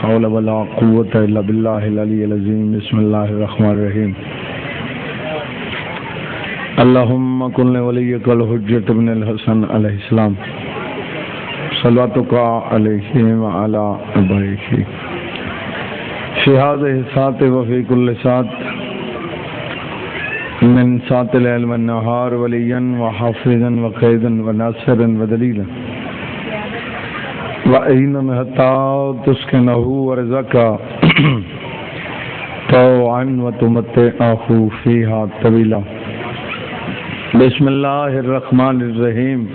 حول ولا قوة إلا بالله العلي العظيم بسم الله الرحمن الرحيم اللهم كن لوليك الحجة بن الحسن عليه السلام صلواتك عليه وعلى آبائه في هذه الساعة وفي كل ساعة من ساعة الليل والنهار وليا وحافظا وقيدا وناصرا ودليلا وَأَيْنَ حَتَّى تُسْكِنَهُ وَرَزَقَهُ طَوْعًا وَتُمَتِّعَهُ فِيهَا طَوِيلًا بسم الله الرحمن الرحيم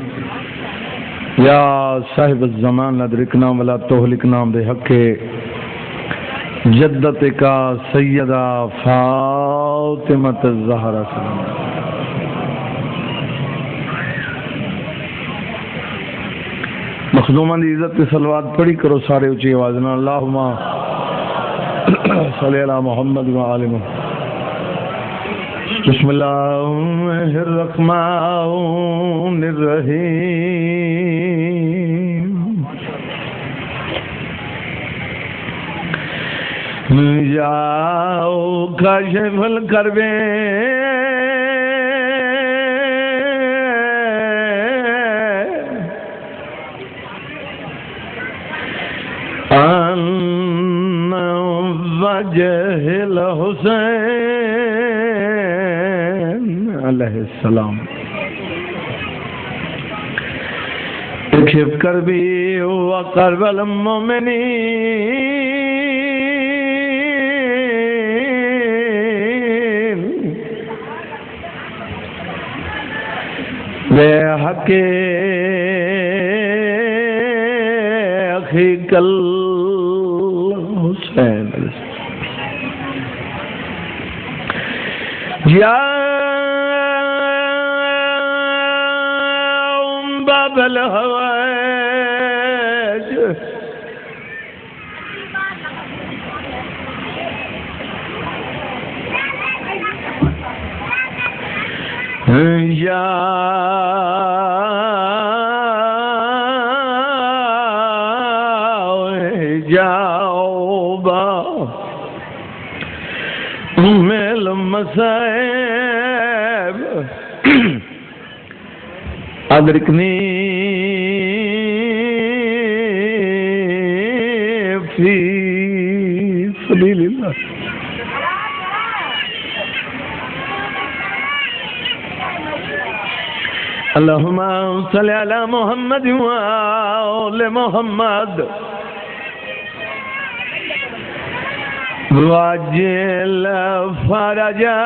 يا صاحب الزمان ادركنا ولا تهلكنا بحق جدتك سيدة فاطمة الزهرا مخدومان دی عزت کی صلوات پڑھی کرو سارے اچھی آواز میں اللہم صلی علی محمد و آل محمد بسم اللہ الرحمن الرحیم جاؤ کاشف الکربے وجہ الحسین علیہ السلام اکشف کربی وقرب المؤمنین بے حق اخیک الحسین یا باب الحوائج یا مسائب ادرکنی فی سبیل اللہ اللہم صلی علی محمد و آل محمد واجل فرجا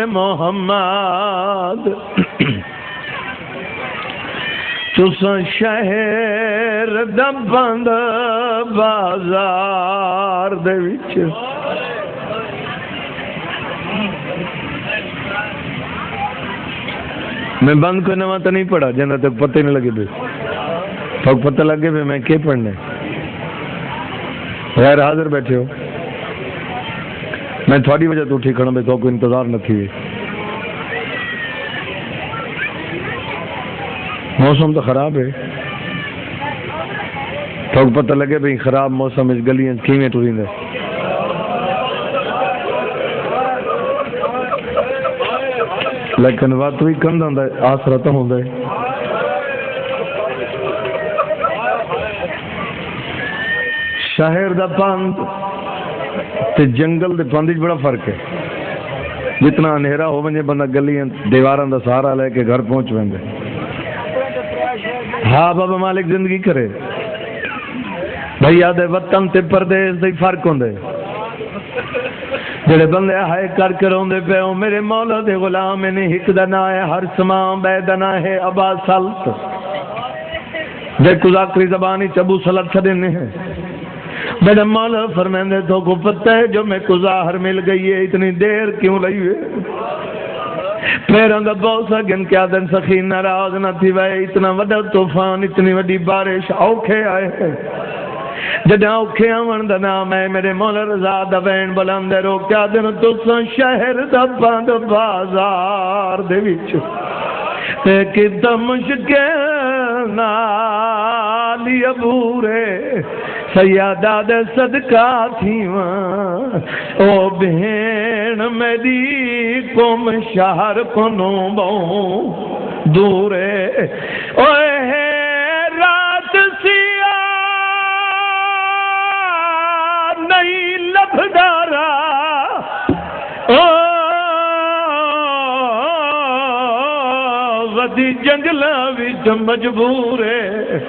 محمد تسا شہر دا بند بازار دے وچ میں بند کو نواں تو نہیں پڑھا جنہ تک پتہ نہیں لگے بے تک پتہ لگے بے میں کیا پڑھنے غیر حاضر بیٹھے ہو میں تھوڑی وجہ تو ٹھیک کھڑا بے تو کوئی انتظار نہ تھی موسم تو خراب ہے تو پتہ لگے بھئی خراب موسم اس گلیاں کیویں ٹرین ہے لیکن بات ہوئی کم دندا آسرا تو ہوندا ہے شہر دا پند تے جنگل دے پند وچ بڑا فرق ہے جتنا اندھیرا ہو ونجے بندہ گلیاں دیواراں دا سہارا لے کے گھر پہنچ ویندے ہاں بابا مالک زندگی کرے بھائی یاد ہے وطن تے پردیس دے فرق ہوندے جڑے بندے ہائے کر کے روندے پے او میرے مولا دے غلام نے ہک دا نا ہے ہر سما بے دا نا ہے ابا سلط دے کذاکری زبانی چبو سلط چھڈنے ہیں میرے مولا فرماندے تو کو پتہ ہے جو میں کو ظاہر مل گئی ہے اتنی دیر کیوں لئی ہے پیروں دا بوسا گن کیا دن سخین ناراض نہ تھی وے اتنا وڈا طوفان اتنی وڈی بارش اوکھے آئے ہیں جداں اوکھے آون دا نام ہے میرے مولا رضا دا وین بلند رو کیا دن تساں شہر دا بند بازار دے وچ تے کداں مشکل نال والی ابورے سیادہ دے صدقہ تھیواں او بہن میری کم شہر کنوں بہوں دورے اوے رات سیاہ نہیں لبھدارا ودی جنگلہ وچ مجبور ہے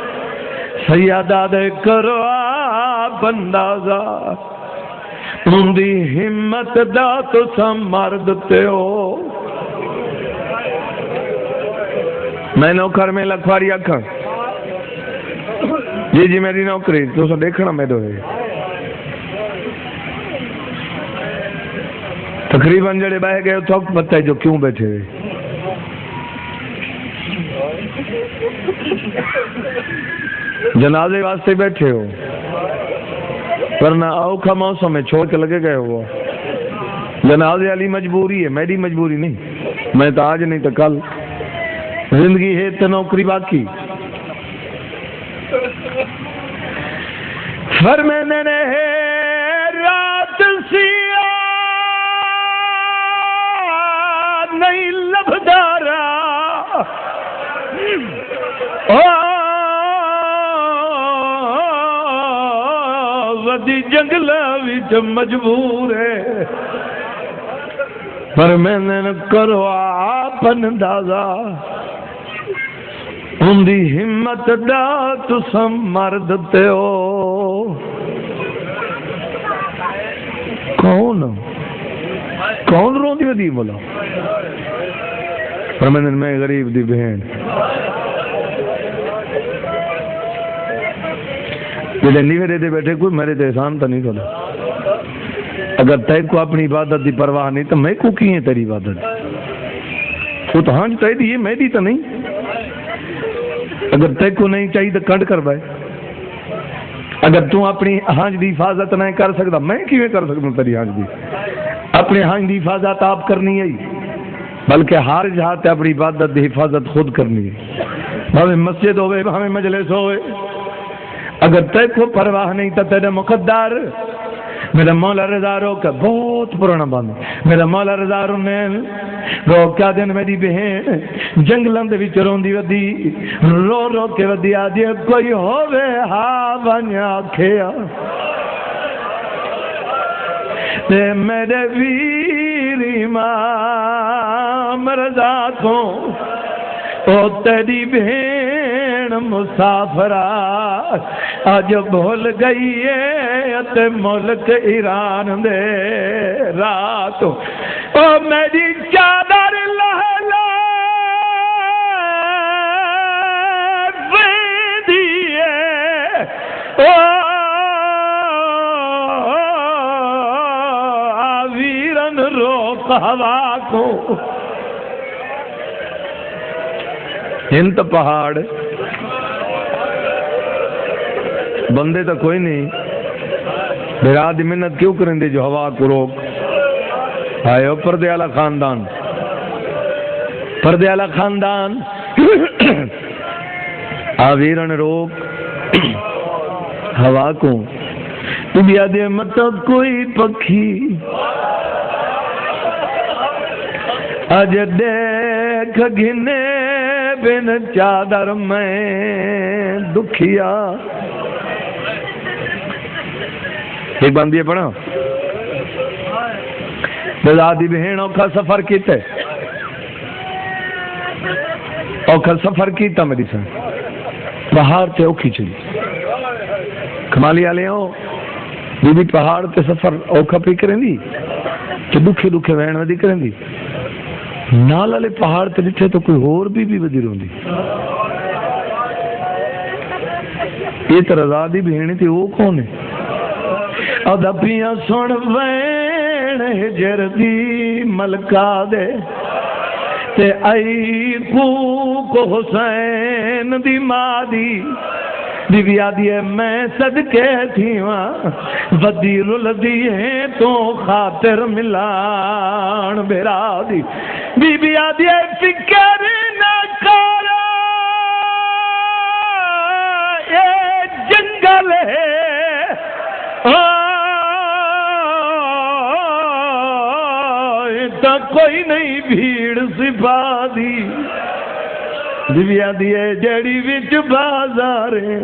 سیادہ دے کرو آپ اندازہ ان دی ہمت دا تو سم مرد تے ہو میں نوکر میں لکھواری اکھاں جی میری نوکری تو سا دیکھنا میں دو ہے تقریباً جڑے بہ گئے تو پتہ ہے جو کیوں بیٹھے ہوئے جنازے واسطے بیٹھے ہو ورنہ اوکھا موسم میں چھوڑ کے لگے گئے ہو جنازے والی مجبوری ہے میری مجبوری نہیں میں تو آج نہیں تو کل زندگی ہے تو نوکری باقی فرمینے نے رات سیاہ نہیں لبھدارا ودی جنگلہ وچ مجبور ہے پر میں نے کرو آپ اندازہ ان دی ہمت دا تسم مرد تے ہو کون رون دی ودی بولا پر میں غریب دی بہن جڑے نیوے دے بیٹھے کوئی میرے تے احسان تو نہیں تھوڑا اگر تے کو اپنی عبادت دی پرواہ نہیں تو میں کو کی ہے تیری عبادت وہ تو ہاں تے دی میں دی تو نہیں اگر تے کو نہیں چاہیے تو کٹ کر بائے اگر تو اپنی ہانج دی حفاظت نہیں کر سکتا میں کیویں کر سکتا تیری ہانج دی اپنی ہانج دی حفاظت آپ کرنی ہے بلکہ ہر جہاں تے اپنی عبادت دی حفاظت خود کرنی ہے بھاوے مسجد ہوئے بھاوے مجلس ہوئے اگر تے کو پرواہ نہیں تو تیرے مقدر میرا مولا رضا رو کا بہت پرانا باندھ میرا مولا رضا رو نے رو کیا دن میری بہن جنگلوں دے وچ روندی ودی رو رو کے ودی آدھی کوئی ہووے ہاں بنیا کھیا تے میرے ویر امام رضا کو او تیری بہن مسافرہ آج بھول گئی ہے تے ملک ایران دے رات او میری چادر لہلا دیئے او آویرن روک ہوا کو ہند پہاڑ بندے تو کوئی نہیں میرا دی منت کیوں کریں دے جو ہوا کو روک آئے ہو پردے والا خاندان آویرن روک ہوا کو تم یاد مت کوئی پکھی آج دیکھ گھنے بن چادر میں دکھیا ایک باندھی پڑھا دادی بہن اوکھا سفر کیتے اوکھا سفر کیتا میری سن پہاڑ تے اوکھی چلی کمالی والے ہو بی بی پہاڑ تے سفر اوکھا پی کریں دی کہ دکھے وین ودی کریں دی نال والے پہاڑ تے ڈٹھے تو کوئی اور بی بی ودی روندی یہ تو رضا دی بہن تھی وہ کون ہے ادبیاں سن وین ہجر دی ملکہ دے تے ائی کو حسین دی ماں دی بی بی آدھی ہے میں صدقے تھی وہاں ودی رلدی ہے تو خاطر ملان بیرا دی بی بی آدھی ہے فکر نہ کرو کوئی نہیں بھیڑ سپا دی دیویا دیے جڑی وچ بازارے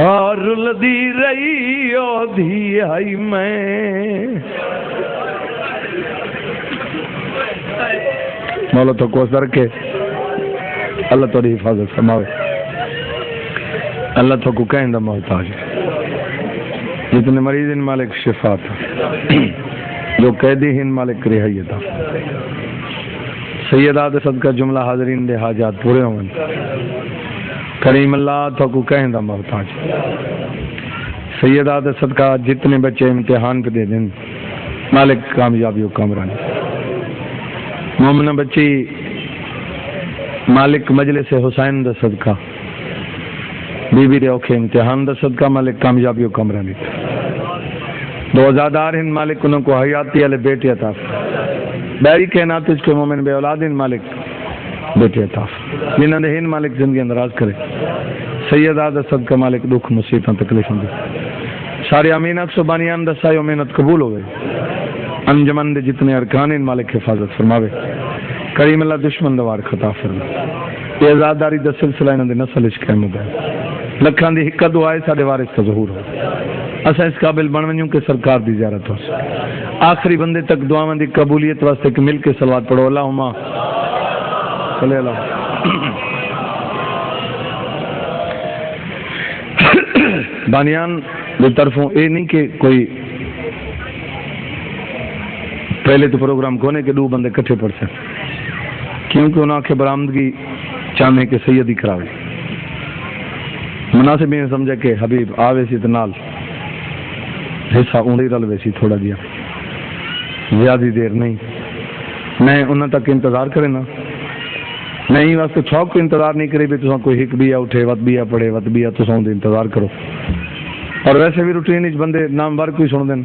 اور رلدی رہی او دھی آئی میں مولا تو کو سر کے اللہ تیری حفاظت فرماوے اللہ تو کو کہیں دا محتاج جتنے مریض ان مالک شفا تھا جو قیدی ان مالک رہائی تھا سیدات صدقہ جملہ حاضرین دے حاجات پورے ہوں کریم اللہ تو کو کہیں دا محتاج سیدات صدقہ جتنے بچے امتحان پہ دے دیں مالک کامیابی و کامرانی مومنہ بچی مالک مجلس حسین دا صدقہ بی بی دے اوکھے امتحان دا صدقہ مالک کامیابی و کامرانی دو ازادار ہیں مالک انہوں کو حیاتی علی بیٹی عطا بیری کہنات اس کے مومن بے اولاد ہیں مالک بیٹی عطا جنہاں دے ہیں مالک زندگی اندراز کرے سیدات صدقہ مالک دکھ مصیبتاں تکلیفاں دے سارے امینات سبانیان دسائی و محنت قبول ہوئے انجمن دے جتنے ارکان ہیں مالک حفاظت فرماوے کریم اللہ دشمن دوار خطا فرما یہ ازاداری دا سلسلہ انہوں دے نسل عشق احمد ہے لکھان دی حکا دعائے ساڑے وارث کا ظہور ہو اسا اس قابل بنونیوں کہ سرکار دی زیارت ہو آخری بندے تک دعاواں دی قبولیت واسطے کہ مل کے صلوات پڑھو اللہم صلی اللہ بانیان دے طرفوں اے نہیں کہ کوئی پہلے تو پروگرام کونے کے دو بندے کٹھے پڑھ سکتے کیونکہ انہاں کے برآمدگی چاہنے کے سیدی کراوے مناسب میں سمجھا کہ حبیب آوے سی تنال حصہ اونڑی رل ویسی تھوڑا دیا زیادہ دیر نہیں میں انہاں تک انتظار کرے نا میں ہی واسطے چھوک کو انتظار نہیں کرے بھی تو کوئی ہک بیا اٹھے وط بیا پڑھے وط بیا تو سون دے انتظار کرو اور ویسے بھی روٹین اچ بندے نام بار کوئی سن دین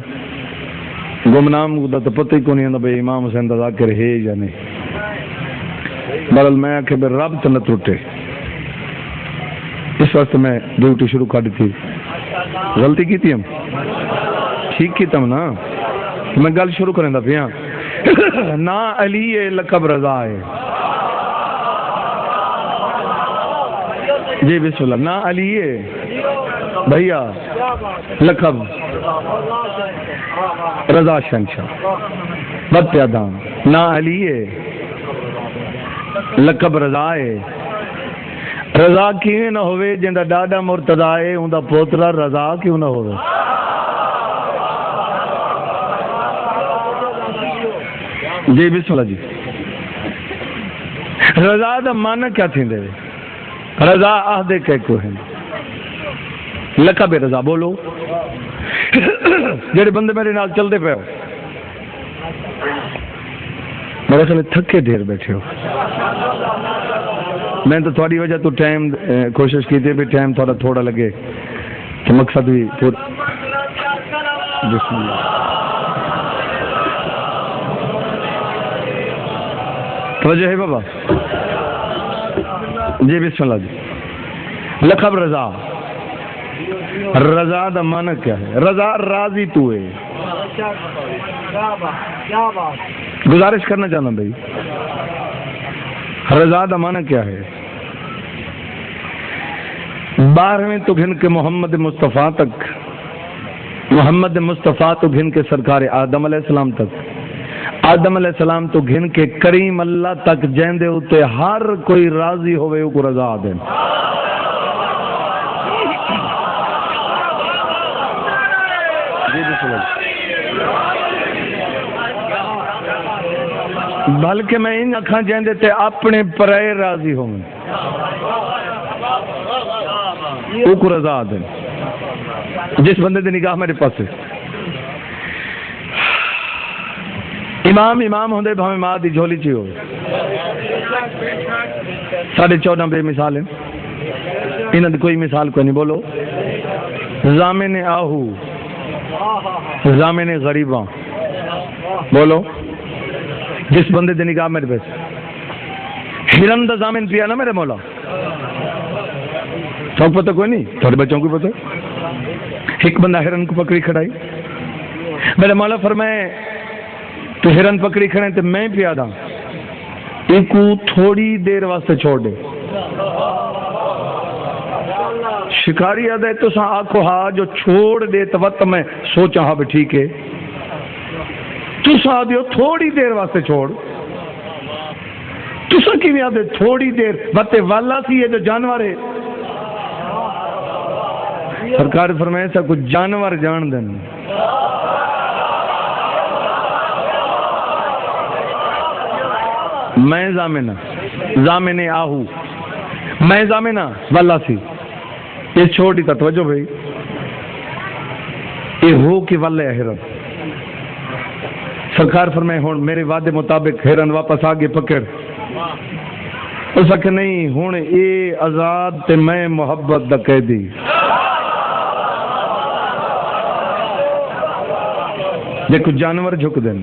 گمنام دا تو پتہ ہی کو نہیں ہوندا بھئی امام حسین دا ذاکر ہے یا نہیں بہرحال میں آکھے بے رب تو نہ ٹوٹے اس واسطے میں ڈیوٹی شروع کر دی تھی غلطی کی تھی ہم ٹھیک کی تم نا میں گل شروع کریں دا پیا نا علی لقب رضا ہے جی بسم اللہ نا علی بھیا لقب رضا شنشاہ بد پیادان نا علی لقب رضا ہے رضا کیوں نہ ہوئے جندہ ڈاڈا مرتضی ہے اندہ پوترا رضا کیوں نہ ہوئے جی بسم اللہ جی رضا دا معنی کیا تھی دے رضا عہدے کہ کو ہے لقب رضا بولو جڑے بندے میرے نال چل دے پہ ہو میرے خیال تھکے دیر بیٹھے ہو میں تو تھوڑی وجہ تو ٹائم کوشش کی تھی بھی ٹائم تھوڑا لگے تو مقصد بھی بسم اللہ توجہ ہے بابا جی بسم اللہ جی لقب رضا رضا دا معنی کیا ہے رضا راضی تو ہے گزارش کرنا چاہنا بھائی رضا دا معنی کیا ہے 12ویں تو گھن کے محمد مصطفیٰ تک محمد مصطفیٰ تو گھن کے سرکار آدم علیہ السلام تک آدم علیہ السلام تو گھن کے کریم اللہ تک جیندے ہوتے ہر کوئی راضی ہوئے کو رضا دیں بلکہ میں ان اکھاں جیندے تے اپنے پرائے راضی ہوں کو رضا دیں جس بندے دی نگاہ میرے پاس ہے امام ہوندے بھامے ماں دی جھولی چی ہوئے 14.5 بے مثال ہیں انہوں نے کوئی مثال کوئی نہیں بولو زامن آہو زامن غریباں بولو جس بندے دی نگاہ میرے پاس ہرن دا زامن پیا نا میرے مولا سب پتہ کوئی نہیں تھوڑے بچوں کو پتہ ایک بندہ ہرن کو پکڑی کھڑائی میرے مولا فرمائے تو ہرن پکڑی کھڑے تو میں پیا دا ایکو تھوڑی دیر واسطے چھوڑ دے شکاری آدھے تو سا آکو ہاں جو چھوڑ دے تو وقت میں سوچا ہاں بھی ٹھیک ہے تو سا دیو تھوڑی دیر واسطے چھوڑ تو سا کی آدھے تھوڑی دیر وقت والا سی ہے جو جانور ہے سرکار فرمائے سا کچھ جانور جان دیں میں زامنہ آہو میں زامنہ والا سی یہ چھوٹی تا توجہ بھئی یہ ہو کہ والے ہرن سرکار فرمائے ہون میرے وعدے مطابق ہرن واپس آگے پکڑ اس کہ نہیں ہون اے آزاد تے میں محبت دا کہہ دی دیکھو جانور جھک دیں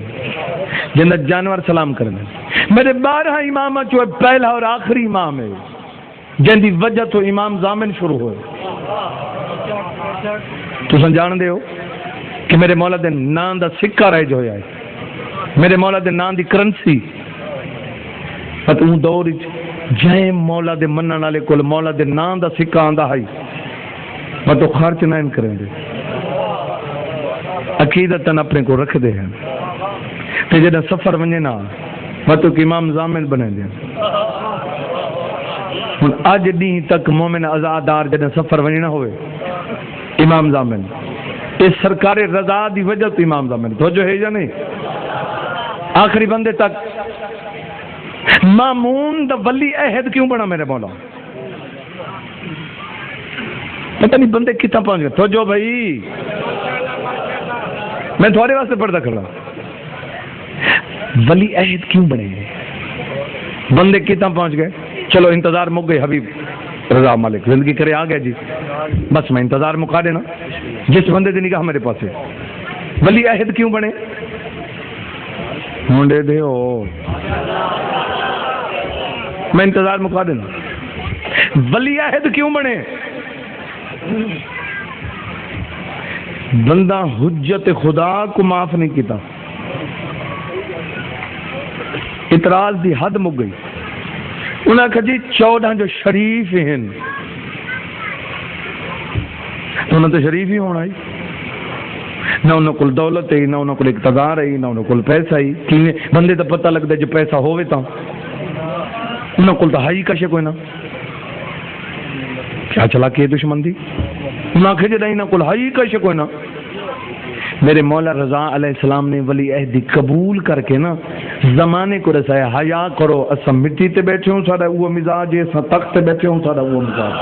جنہ جانور سلام کر دیں میرے 12 امام جو پہلا اور آخری امام ہے جن دی وجہ تو امام زامن شروع ہوئے تو سن جان دے ہو کہ میرے مولا دے نام دا سکہ رہ جو ہے میرے مولا دے نام دی کرنسی پت اون دور جائیں مولا دے منن والے کول مولا دے نام دا سکہ آندا ہے پت تو خرچ نہ ان کریں دے عقیدتاً اپنے کو رکھ دے ہیں تے جڑا سفر ونجے نا مطلب کہ امام زامن بنے دیں اج ڈی تک مومن آزادار جڑا سفر ونجے نہ ہوئے امام زامن اس سرکار رضا دی وجہ تو امام زامن تو جو ہے یا نہیں آخری بندے تک مامون دا ولی عہد کیوں بنا میرے مولا پتہ نہیں بندے کتنا پہنچ گئے تو جو بھائی میں تھوڑے واسطے پڑھتا کھڑا ولی عہد کیوں بنے بندے کتنا پہنچ گئے چلو انتظار مک گئے حبیب رضا مالک زندگی کرے آ گیا جی بس میں انتظار مکا دینا جس بندے دی نگاہ میرے پاس ہے ولی عہد کیوں بنے مونڈے دے ہو میں انتظار مکا دینا ولی عہد کیوں بنے بندہ حجت خدا کو معاف نہیں کیتا اعتراض دی حد مک گئی انہاں کہا جی 14 جو شریف ہیں تو انہاں تو شریف ہی ہونا ہی نہ انہاں کل دولت ہے نہ انہاں کل اقتدار ہے نہ انہاں کل پیسہ ہی کینے بندے تو پتہ لگتا ہے جو پیسہ ہوئے تا انہاں کل تو ہائی کشے کوئی نہ کیا چلا کے دشمن دی انہاں کہا جی انہاں کل ہائی کشے کوئی نہ میرے مولا رضا علیہ السلام نے ولی عہدی قبول کر کے نا زمانے کو رسایا حیا کرو اسا مٹی تے بیٹھے ہوں ساڈا وہ مزاج ہے اسا تخت تے بیٹھے ہوں ساڈا وہ مزاج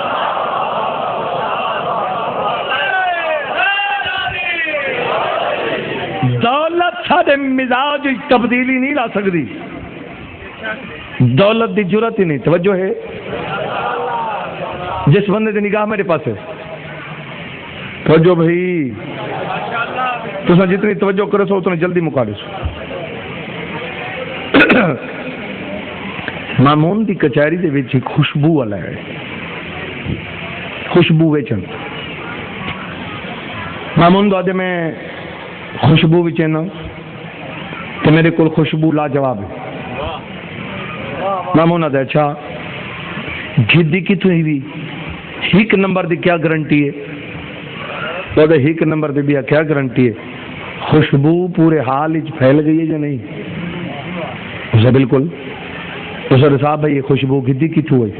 دولت ساڈے مزاج تبدیلی نہیں لا سکتی دولت دی جرات ہی نہیں توجہ ہے جس بندے دی نگاہ میرے پاس ہے توجہ بھائی تو جتنی توجہ کرے سو اتنی جلدی مکا دے سو مامون دی کچہری دے وچ خوشبو والا ہے خوشبو ویچن مامون دو آدھے میں خوشبو ویچن تو میرے کول خوشبو لا جواب ہے مامون آدھے اچھا گھدی کی تو ہی بھی ایک نمبر دی کیا گارنٹی ہے تو دے ایک نمبر دی بھی کیا گارنٹی ہے خوشبو پورے حال اچ پھیل گئی ہے یا نہیں اسے بالکل اسے صاحب بھائی یہ خوشبو گدی کی تو ہے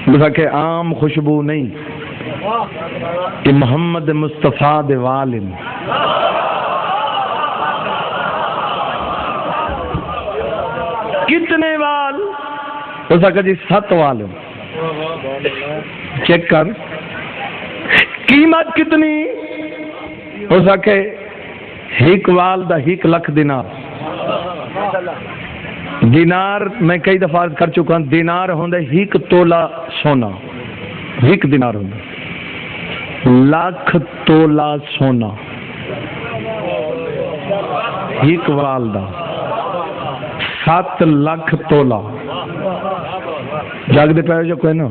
بسا کہ عام خوشبو نہیں کہ محمد مصطفیٰ دے والن کتنے وال بسا کہ جی 7 والن چیک کر قیمت کتنی ہو سکے 1 وال دا 1 لکھ دینار دینار میں کئی دفعہ کر چکا ہوں دینار ہوندے 1 تولہ سونا 1 دینار ہوندے لاکھ تولہ سونا 1 وال دا 7 لاکھ تولہ جاگ دے پہ جو کوئی نا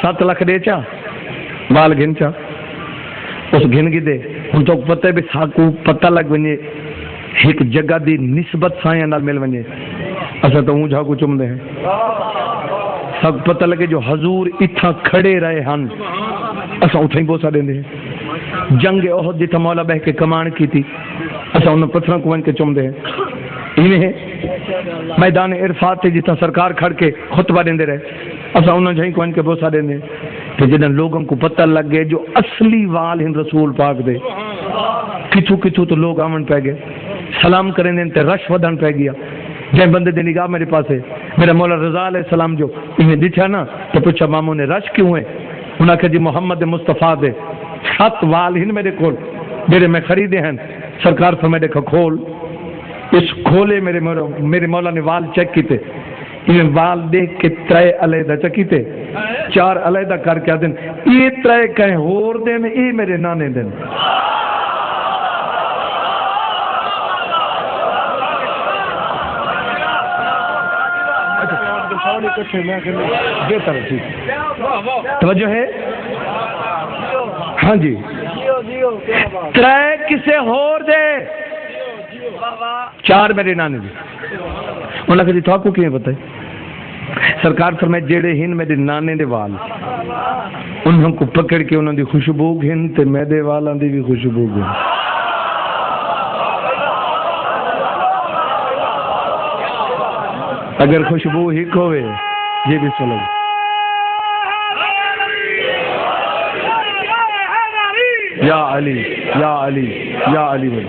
7 لاکھ دے چا وال گھن چا اس گھن گی دے ان تو پتہ بھی ساکو پتہ لگ بنجے ایک جگہ دی نسبت سائیں نال مل ونجے اسا تو اونجا کو چمدے ہیں سب پتہ لگے جو حضور اتھا کھڑے رہے ہن اسا اتھا ہی بوسا دیندے ہیں جنگ احد جتھا مولا بہ کے کمان کی تھی اسا انہاں پتھراں کو ون کے چمدے ہیں انہیں میدان عرفات تے جتھا سرکار کھڑ کے خطبہ دیندے رہے اسا انہاں جہیں کو ون کے بوسا دیندے ہیں کہ جدن لوگوں کو پتہ لگ گئے جو اصلی وال ہیں رسول پاک دے کتھو کتھو تو لوگ آمن پہ گئے سلام کریں دیں تے رش ودن پہ گیا جائیں بندے دی نگاہ میرے پاس ہے میرا مولا رضا علیہ السلام جو انہیں دکھا نا تو پوچھا ماموں نے رش کیوں ہے انہاں کہ جی محمد مصطفیٰ دے 7 وال ہن میرے کول میرے میں خریدے ہیں سرکار فرمائے دیکھا کھول اس کھولے میرے مولا نے وال چیک کیتے انہیں وال دیکھ کے 3 علیحدہ چکیتے 4 علیحدہ کر کے دن یہ 3 کہیں ہور دن یہ میرے نانے دن توجہ ہے ہاں جی 3 کسے ہور دے 4 میرے نانے دے انہوں نے کہا تو آپ کو کیوں بتائے سرکار فرمائے جیڑے ہن میرے نانے دے وال انہوں کو پکڑ کے انہوں دی خوشبو گھن تے میرے والاں دی بھی خوشبو گھن اگر خوشبو ہی ہوئے یہ بھی سلو یا علی یا علی یا علی بھائی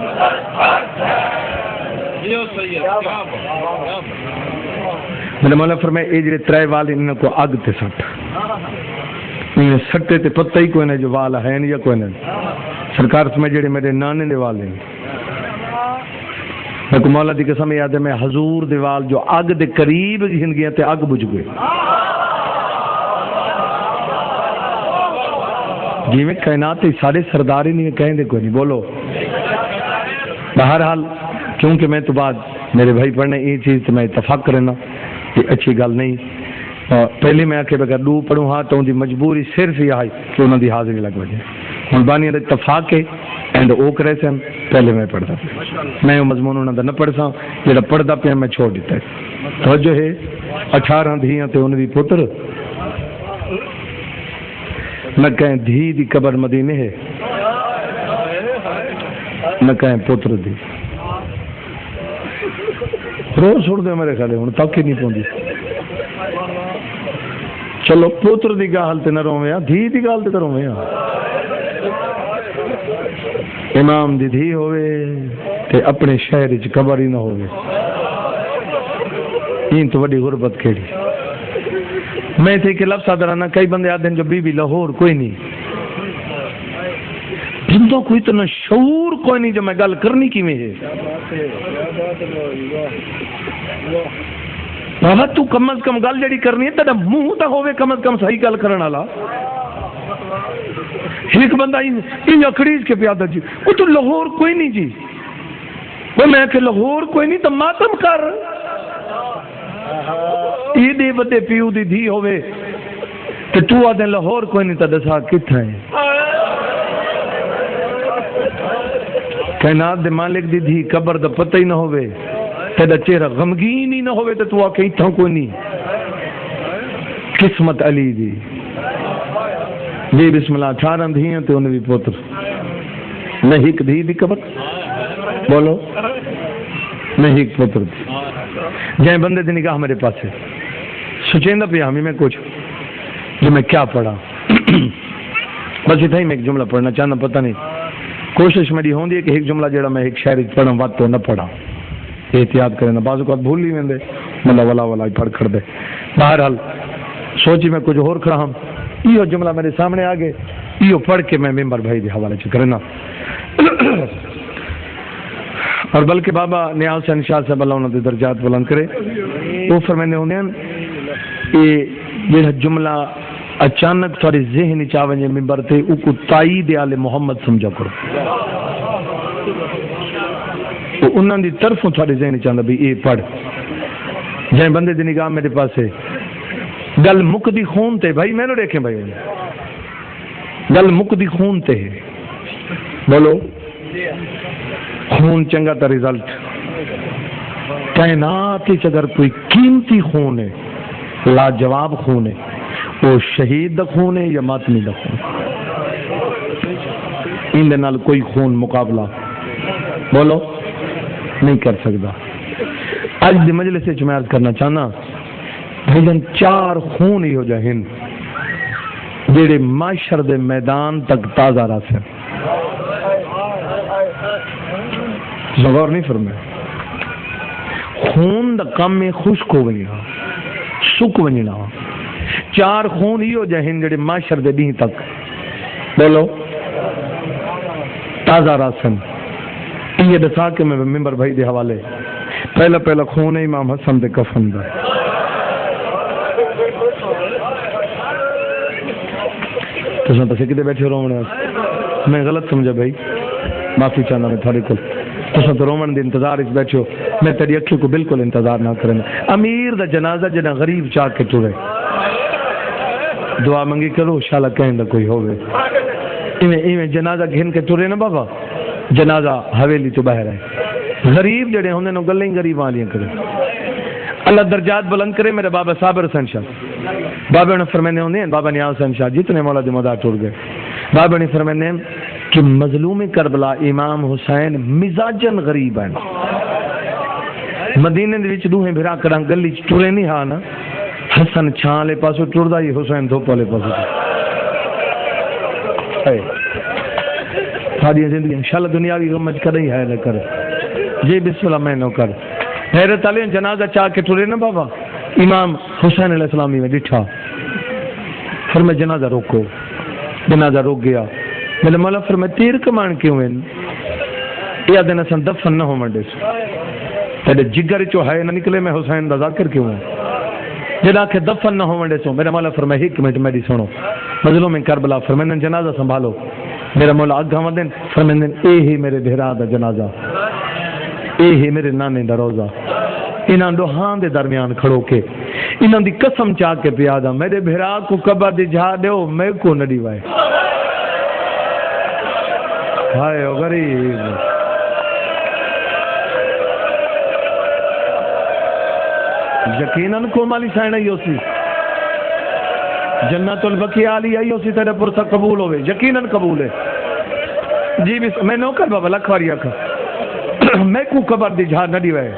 میرے مولا فرمائے اے جڑے 3 وال انہوں کو اگ تے سٹ انہیں سٹے تے پتہ ہی کوئی نہیں جو وال ہیں یا کوئی نہیں سرکار فرمائے جڑے میرے نانے دے وال ہیں میں کو مولا دی قسم یاد ہے میں حضور دے وال جو اگ دے قریب ہن گیا تے اگ بجھ گئے جی میں کائنات سارے سردار ہی نہیں کہیں دے کوئی نہیں بولو بہرحال کیونکہ میں تو بعد میرے بھائی پڑھنے یہ چیز تو میں اتفاق کرنا یہ اچھی گل نہیں پہلے میں آکے بغیر 2 پڑھوں ہاں تو ان دی مجبوری صرف یہ آئی کہ انہوں دی حاضری لگ وجہ ہوں بانی اتفاق ہے اینڈ او کرے سے پہلے میں پڑھتا میں وہ مضمون انہوں نے نہ پڑھ سا جڑا پڑھتا پیا میں چھوڑ دیتا ہے توجہ ہے 18 دھیاں تے انہوں دی پتر نہ کہیں دھی دی قبر مدینے ہے نہ کہیں پتر دی روز چھوڑ دے میرے خیال ہوں تک ہی نہیں پہنچی چلو پتر دی گال تے نہ روویں دھی دی گال تے روویں امام دی دھی ہوئے تے اپنے شہر وچ قبر ہی نہ ہوئے این تو بڑی غربت کیڑی میں تھے کہ لفظ آدھرانا کئی بندے آدھے ہیں جو بی بی لاہور کوئی نہیں بندوں کو اتنا شعور کوئی نہیں جو میں گل کرنی کی میں ہے بابا تو کم از کم گل جڑی کرنی ہے تیرا منہ تا ہوئے کم از کم صحیح گل کرنا لا ایک بندہ ان اکھڑیز کے پیادہ جی وہ تو لاہور کوئی نہیں جی وہ میں کہ لاہور کوئی نہیں تو ماتم کر یہ دے بدے پیو دی دھی ہوئے کہ تو آدھے لاہور کوئی نہیں تا دسا کتھا ہے کائنات دے مالک دی دھی قبر دا پتہ ہی نہ ہوئے تیرا چہرہ غمگین ہی نہ ہوئے تو آکے اتھا کوئی نہیں قسمت علی دی جی بسم اللہ 18 دھیاں تے انہیں بھی پوتر نہ ہی دھی دی قبر بولو نہ ہی پوتر دی جائیں بندے دی نگاہ میرے پاس ہے سوچیں پہ ہمیں میں کچھ جو میں کیا پڑھا بس اتنا ہی میں ایک جملہ پڑھنا چاہنا پتہ نہیں کوشش میری ہوندی ہے کہ ایک جملہ جڑا میں ایک شہر پڑھا وقت تو نہ پڑھا احتیاط کریں بعض اوقات بھول ہی ویندے ملا ولا ولا پڑھ کھڑ دے بہرحال سوچی میں کچھ اور کھڑا ہوں یہ جملہ میرے سامنے آ گئے یہ پڑھ کے میں ممبر بھائی دے حوالے سے کرنا اور بلکہ بابا نیاز حسین شاہ صاحب اللہ انہوں نے درجات بلند کرے وہ فرمانے ہونے ہیں یہ جملہ اچانک تھوڑی ذہنی چاویں ممبر تھے او کو تائید آل محمد سمجھا کرو تو انہوں دی طرفوں تھوڑی ذہنی چاہتا بھی یہ پڑھ جائیں بندے دی نگاہ میرے پاس ہے گل مک دی خون تے بھائی میں نو دیکھیں بھائی گل مک دی خون تے ہے بولو خون چنگا تا رزلٹ کائنات وچ اگر کوئی قیمتی خون ہے لاجواب خون ہے وہ شہید دا خون ہے یا ماتمی دا خون ان دے نال کوئی خون مقابلہ بولو نہیں کر سکتا اج دی مجلس وچ میں عرض کرنا چاہنا بھائیجان 4 خون ہی ہو جائیں جڑے معاشر دے میدان تک تازہ رہتے ہیں غور نہیں فرمایا خون دا کم میں خشک ہو ونجنا سک ونجنا 4 خون ہی ہو جائیں جڑے معاشر دے دین تک بولو تازہ راسن یہ دسا کہ میں ممبر بھائی دے حوالے پہلا خون ہے امام حسن دے کفن دا تو پسے کدے بیٹھے رومنے میں غلط سمجھا بھائی معافی چاہنا میں تھوڑے کو تو رومن دے انتظار اس بیٹھے ہو میں تیری اکھی کو بالکل انتظار نہ کرنا امیر دا جنازہ جنا غریب چاہ کے ٹرے دعا منگی کرو شالا کہیں دا کوئی ہوگے ایویں جنازہ گھن کے ٹرے نا بابا جنازہ حویلی تو باہر ہے غریب جڑے ہوندے نو گلیں غریب والیاں کرے اللہ درجات بلند کرے میرے بابا صابر حسین شاہ بابا نے فرمانے ہوندے ہیں بابا نیاز حسین شاہ جتنے مولا دے مدار ٹر گئے بابا نے فرمانے کہ مظلوم کربلا امام حسین مزاجن غریب ہیں مدینے دے وچ دوہیں بھرا کڑاں گلی چ ٹرے نہیں ہا نا حسن چھان لے پاسو ٹردا ہی حسین دھوپ والے پاسو ساری زندگی انشاءاللہ دنیاوی غم مج کر ہی ہے نہ کر جی بسم اللہ میں نو کر حیرت علی جنازہ چاہ کے ٹرے نا بابا امام حسین علیہ السلامی میں ڈٹھا پھر میں جنازہ روکو جنازہ روک گیا میرے مولا فرمایا تیر کمان کیوں ہیں یہ دن اساں دفن نہ ہو منڈے سے تیرے جگر چو ہے نہ نکلے میں حسین دا ذاکر کیوں ہوں جدا کہ دفن نہ ہو منڈے سے میرے مولا فرمایا ایک منٹ میری سنو مظلوم کربلا فرمایا جنازہ سنبھالو میرا مولا اگا ودن فرمایا اے ہی میرے بہرا دا جنازہ اے ہی میرے نانے دا روزہ انہاں دوہاں دے درمیان کھڑو کے انہاں دی قسم چاہ کے پیادا میرے بہرا کو قبر دی جھا دیو میں کو نہ دیوائے ہائے او غریب یقیناً کو مالی سائن آئی ہوسی جنت البقیع علی آئی ہوسی تیرے پرسہ قبول ہوئے یقیناً قبول ہے جی بس میں نوکر بابا لکھواری آکھا میں کو قبر دی جھا نہ دیوائے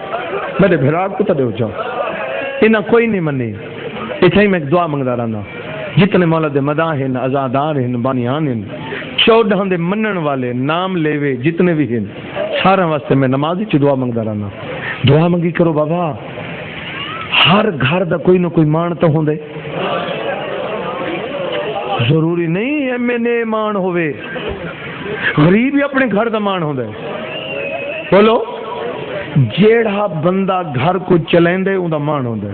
میرے بھراک کو تدے ہو جاؤ انہاں کوئی نہیں منی اتھائی میں ایک دعا منگدہ رہنا جتنے مولا دے مداح ہیں ازادار ہیں بانیان ہیں 14 دے منن والے نام لیوے جتنے بھی ہیں سارا واسطے میں نمازی چی دعا منگدہ رہنا دعا منگی کرو بابا ہر گھر دا کوئی نہ کوئی مان تو ہوں دے ضروری نہیں ایم این اے مان ہوئے غریب ہی اپنے گھر دا مان ہوں دے بولو جیڑا بندہ گھر کو چلیں دے ان دا مان ہوں دے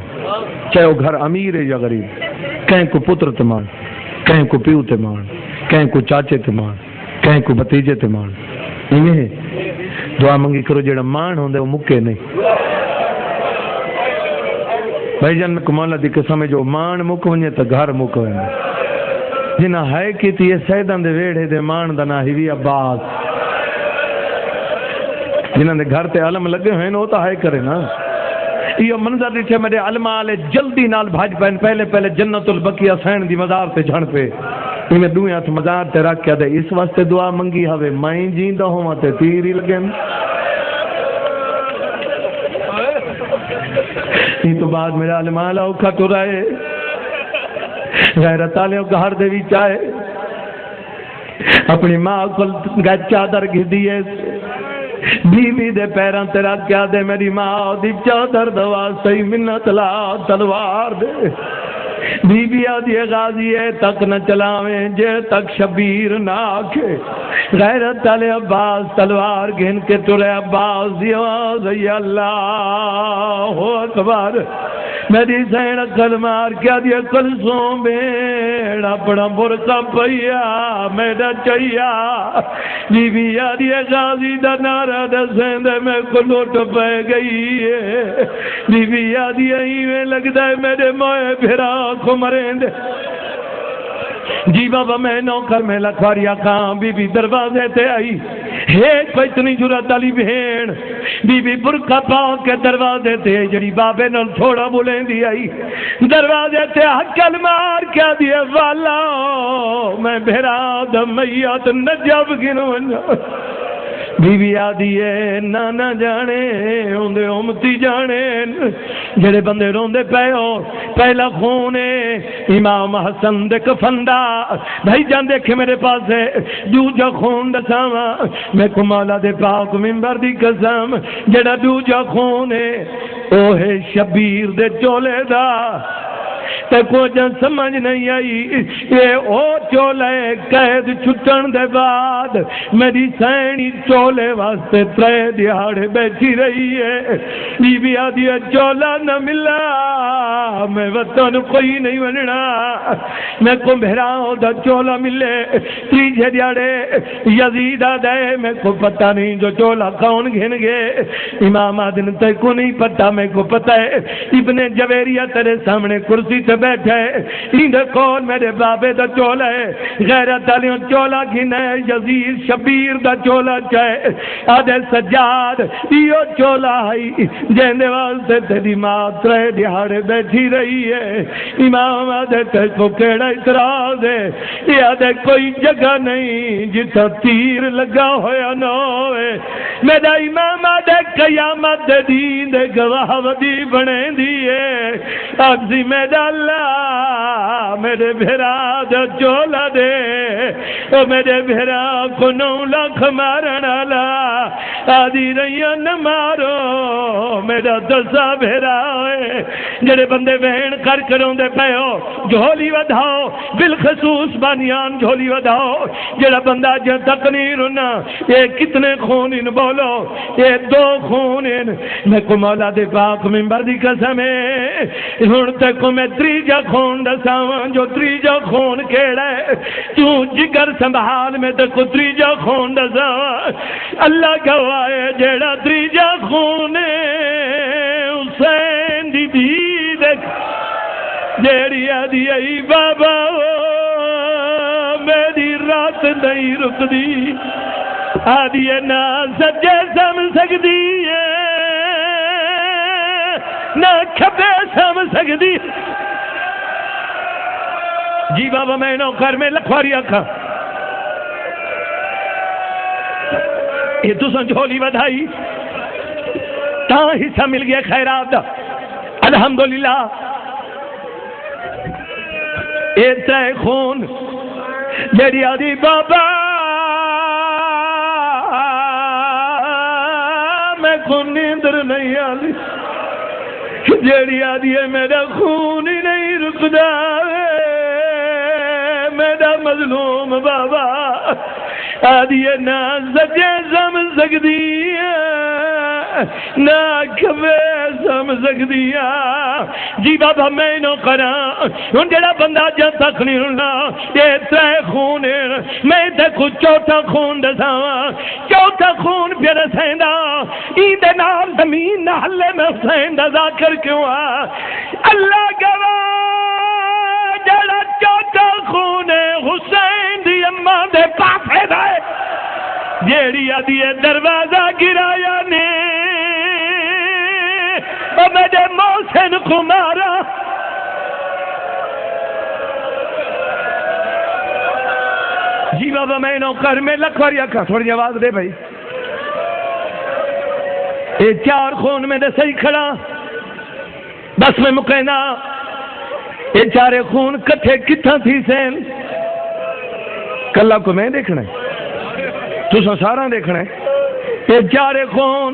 چاہے وہ گھر امیر ہے یا غریب کہیں کو پتر تے مان کہیں کو پیو تے مان کہیں کو چاچے تے مان کہیں کو بتیجے تے مان یہ دعا منگی کرو جیڑا مان ہوں دے وہ مکے نہیں بھائی جان کو مولا دی قسم جو مان مک ونجے تا گھر مک ونجے جنہ ہے کیتی یہ سیدان دے ویڑے دے مان دا نا ہی عباس جنہ دے گھر تے علم لگے ہوئے وہ تو ہے کرے نا یہ منظر دیکھے میرے علم آلے جلدی نال بھاج پہن پہلے جنت البقیع سین دی مزار تے جھن پہ میں دوئے ہاتھ مزار تے رکھ کے دے اس واسطے دعا منگی ہوئے مائیں جیندہ ہوں تے تیری لگیں یہ تو بعد میرا علم آلہ اوکھا تو رہے غیرت آلیوں کا ہر دیوی چاہے اپنی ماں کو چادر گھ دیئے بیوی دے پیران تیرا کیا دے میری ماں دی چادر دوا سی منت لا تلوار دے بیوی آدھی غازی ہے تک نہ چلاویں جے تک شبیر نہ آکھے غیرت علی عباس تلوار گھن کے ترے عباس دی آواز یا اللہ اکبر میری سین اکل مار کیا دیا کلسوں بیڑ اپنا برکا پیا میرا چاہیا بیوی آدھی غازی دا نارا دا سیندے میں کو لوٹ پہ گئی ہے بیوی آدھی میں لگتا ہے میرے موئے پھرا کو مرین دے جی بابا میں نوکر میں لکھواریا کھاں بی بی دروازے تے آئی ایک کوئی اتنی جرات علی بہن بی بی برکھا پا کے دروازے تے جڑی بابے نال تھوڑا بولیں دی آئی دروازے تے حکل مار کیا دیے والا میں بھیرا دم میات نجب گنو بی بی آدھی ہے نانا جانے ہوندے امتی جانے جڑے بندے روندے پے ہو پہلا خون ہے امام حسن دے کفندہ بھائی جان دیکھے میرے پاس ہے دوجا خون دساوا میں کو مولا دے پاک منبر دی قسم جڑا دوجا خون ہے او ہے شبیر دے چولے دا تے کو جن سمجھ نہیں آئی یہ او چولے قید چھٹن دے بعد میری سینی چولے واسطے ترے دیہاڑے بیٹھی رہی ہے بی بی آدھی چولا نہ ملا میں وطن کوئی نہیں بننا میں کو بہراؤں دا چولا ملے تیجے دیہاڑے یزید آدھے میں کو پتہ نہیں جو چولا کون گھن گے امام آدھن تے کو نہیں پتہ میں کو پتہ ہے ابن جویریہ تیرے سامنے کرسی تے بیٹھے ان کون میرے بابے دا چولا ہے غیرت علیوں چولا گھنے یزید شبیر دا چولا چاہے آدھے سجاد یہ چولا ہے جہنے واسطے تیری ماں ترے دیہاڑے بیٹھی رہی ہے امام آدھے تے کو کیڑا اعتراض ہے یہ آدھے کوئی جگہ نہیں جتا تیر لگا ہویا نہ ہوئے میرا امام آدھے قیامت دین دے گواہ ودی بنے دیئے اگزی میرا اللہ میرے بھیرا دا چولا دے او میرے بھیرا کو 9 لاکھ مارنا لا آدھی رہیاں نہ مارو میرا دسا بھیرا ہوئے جڑے بندے بہن کر کروں دے پہ ہو جھولی ودھاؤ بالخصوص بانیان جھولی ودھاؤ جڑا بندہ جن تک نہیں رونا یہ کتنے خون ان بولو یہ 2 خون ان میں کو مولا دے پاک منبر دی قسم ہے ہن تک کو میں تریجا خون دساواں جو تریجا خون کیڑا ہے تو جگر سنبھال میں تک کو تریجا خون دساواں اللہ گواہ ہے جڑا تریجا خون حسین دی بھی دیکھ جیڑی آدھی آئی بابا میری رات نہیں رک دی آدھی نہ سجے سمجھ سکتی ہے نہ کھبے سمجھ سکتی جی بابا میں نوکر میں لکھواری آکھا یہ تو سنجھولی بدھائی تاں حصہ مل گیا خیرات الحمدللہ ایسے خون جڑی آدھی بابا میں کو نیندر نہیں آدھی جڑی آدھی ہے میرا خون ہی نہیں رکدا میرا مظلوم بابا آدھی ہے نہ سجے سمجھ سکتی نہ کبے سمجھ سکتی جی بابا میں نو کرا ہن جڑا بندہ جن تک نہیں ہونا یہ 3 خون میں دیکھو 4تھا خون دساواں 4تھا خون پھر سیندا ایندے نال زمین نہ ہلے میں حسین دا ذکر کیوں اللہ گواہ جڑا 4تھا خون حسین دی اماں دے پاسے دا جیڑی آدھی دروازہ گرایا نے او میرے محسن کو مارا جی بابا میں نوکر میں لکھواری آکھا تھوڑی آواز دے بھائی یہ 4 خون میں دے صحیح کھڑا بس میں مکینا یہ 4 خون کٹھے کتھا تھی سین کلہ کو میں دیکھنا ہے تو سارا دیکھنا ہے یہ 4 خون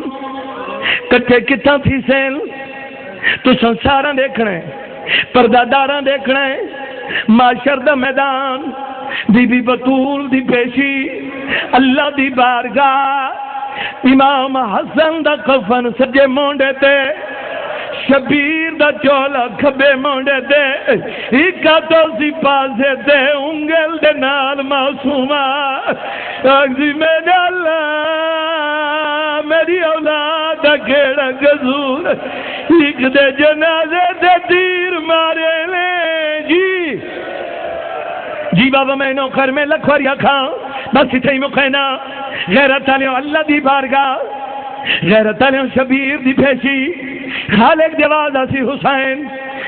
کٹھے کتھا تھی سین تو سارا دیکھنا ہے پردہ دارا دیکھنا ہے معاشر دا میدان بی بی بطول دی پیشی اللہ دی بارگاہ امام حسن دا کفن سجے مونڈے تے شبیر دا چولا کھبے مونڈے دے ایکا تو سی پاسے دے انگل دے نال معصومہ اگزی میرے اللہ میری اولاد کیڑا قصور ایک دے جنازے دے تیر مارے لے جی جی بابا میں نوکر میں لکھواریا کھاں بس اتھائی مکھینا غیرت علیہ اللہ دی بارگاہ غیرت علیہ شبیر دی پیشی خالق جواز آسی حسین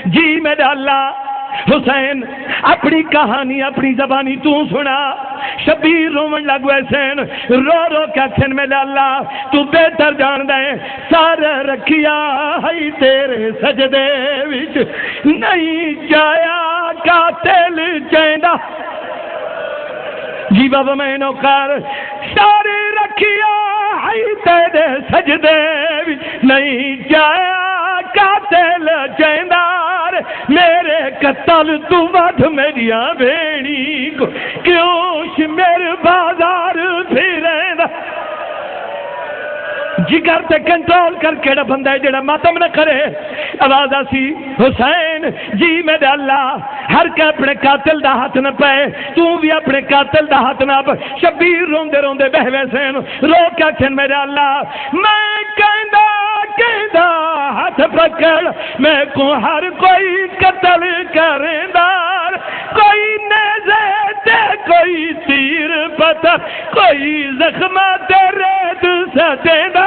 جی میرے اللہ حسین اپنی کہانی اپنی زبانی تو سنا شبیر رومن لگو حسین رو رو کے کھن میں اللہ تو بہتر جان دے سارا رکھیا ہے تیرے سجدے وچ نہیں جایا قاتل چیندا جی بابا میں نوکر سارے رکھیا ہے تیرے سجدے وچ نہیں جایا قاتل چیندار میرے قتل تو ود میریاں بھیڑی کو کیوں میرے بازار پھریندا جگر تے کنٹرول کر کیڑا بندہ ہے جڑا ماتم نہ کرے آواز آسی حسین جی میرے اللہ ہر کے اپنے قاتل دا ہاتھ نہ پائے تو بھی اپنے قاتل دا ہاتھ نہ پائے شبیر روندے روندے بہوے سین رو کے کھن میرے اللہ میں کہندا ہاتھ پکڑ میں کو ہر کوئی قتل کرندار کوئی نیزے تے کوئی تیر پتہ کوئی زخم تیرے سچیندہ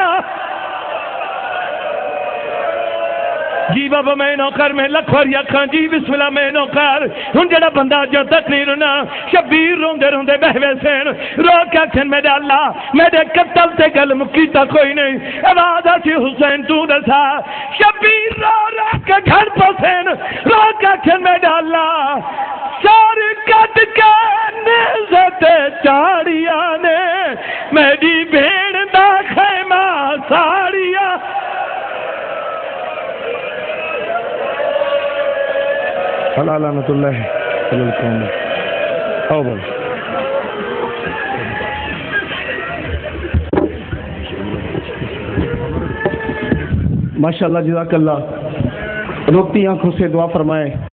جی بابا میں نوکر میں لکھواری اکھاں جی بسم اللہ میں نوکر ہن جڑا بندہ جو تک نہیں رونا شبیر روندے روندے بہوے سین رو کے کھن میرے اللہ میرے قتل تے گل مکیتا کوئی نہیں آواز آسی حسین تو دسا شبیر رو رو کے گھر پسین رو کے کھن میرے اللہ ساری کٹ کے نیزت چاڑیا نے میری بھیڑ دا خیمہ ساڑیا لعنت اللہ علی القوم او بول ماشاءاللہ جزاک اللہ روکتی آنکھوں سے دعا فرمائے